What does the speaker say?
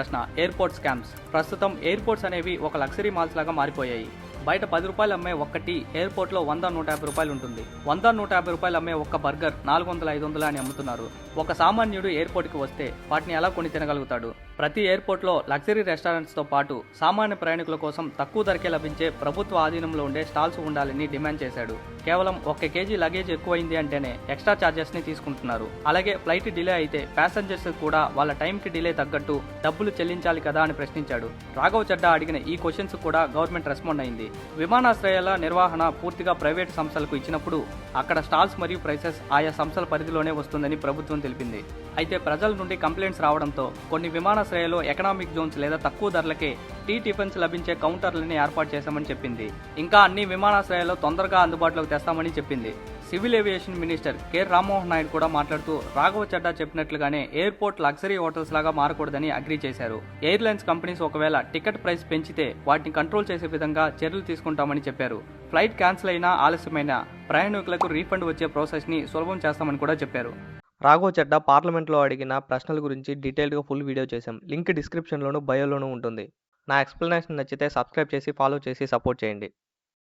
ప్రశ్న airport scams. ప్రస్తుతం airports అనేవి ఒక లగ్జరీ మాల్స్ లాగా మారిపోయాయి. బయట 10 రూపాయలు అమ్మే ఒక్క టీ ఎయిర్పోర్ట్లో 100-150 రూపాయలు ఉంటుంది. 100-150 రూపాయలు అమ్మే ఒక్క బర్గర్ 400-500 అని అమ్ముతున్నారు. ఒక సామాన్యుడు ఎయిర్పోర్ట్కి వస్తే వాటిని ఎలా కొని తినగలుగుతాడు? ప్రతి ఎయిర్పోర్ట్లో లగ్జరీ రెస్టారెంట్స్తో పాటు సామాన్య ప్రయాణికుల కోసం తక్కువ ధరకే లభించే ప్రభుత్వ ఆధీనంలో ఉండే స్టాల్స్ ఉండాలని డిమాండ్ చేశాడు. కేవలం 1 కేజీ లగేజ్ ఎక్కువైంది అంటేనే ఎక్స్ట్రా ఛార్జెస్ ని తీసుకుంటున్నారు. అలాగే ఫ్లైట్ డిలే అయితే ప్యాసింజర్స్ కూడా వాళ్ళ టైంకి డిలే తగ్గట్టు డబ్బులు చెల్లించాలి కదా అని ప్రశ్నించాడు. రాఘవ్ చడ్డా అడిగిన ఈ క్వశ్చన్స్ కూడా గవర్నమెంట్ రెస్పాండ్ అయింది. విమానాశ్రయాల నిర్వహణ పూర్తిగా ప్రైవేట్ సంస్థలకు ఇచ్చినప్పుడు అక్కడ స్టాల్స్ మరియు ప్రైసెస్ ఆయా సంస్థల పరిధిలోనే వస్తుందని ప్రభుత్వం తెలిపింది. అయితే ప్రజల నుండి కంప్లైంట్స్ రావడంతో కొన్ని విమానాశ్రయాల్లో ఎకనామిక్ జోన్స్ లేదా తక్కువ ధరలకే టీ టిఫిన్స్ లభించే కౌంటర్లని ఏర్పాటు చేశామని చెప్పింది. ఇంకా అన్ని విమానాశ్రయాల్లో తొందరగా అందుబాటులోకి తెస్తామని చెప్పింది. Civil aviation minister K Rammohan Naidu కూడా మాట్లాడుతూ రాఘవ్ చడ్డా చెప్పినట్లుగానే ఎయిర్పోర్ట్ లగ్జరీ హోటల్స్ లాగా మారకూడదని అగ్రీ చేశారు. ఎయిర్లైన్స్ కంపెనీస్ ఒకవేళ టికెట్ ప్రైస్ పెంచితే వాటిని కంట్రోల్ చేసే విధంగా చర్యలు తీసుకుంటామని చెప్పారు. ఫ్లైట్ క్యాన్సిల్ అయినా ఆలస్యమైన ప్రయాణికులకు రీఫండ్ వచ్చే ప్రాసెస్ ని సులభం చేస్తామని కూడా చెప్పారు. రాఘవ్ చడ్డా పార్లమెంట్లో అడిగిన ప్రశ్నల గురించి డీటెయిల్డ్గా ఫుల్ వీడియో చేశాం. లింక్ డిస్క్రిప్షన్లోను బయోలోనూ ఉంటుంది. నా ఎక్స్ప్లెనేషన్ నచ్చితే సబ్స్క్రైబ్ చేసి ఫాలో చేసి సపోర్ట్ చేయండి.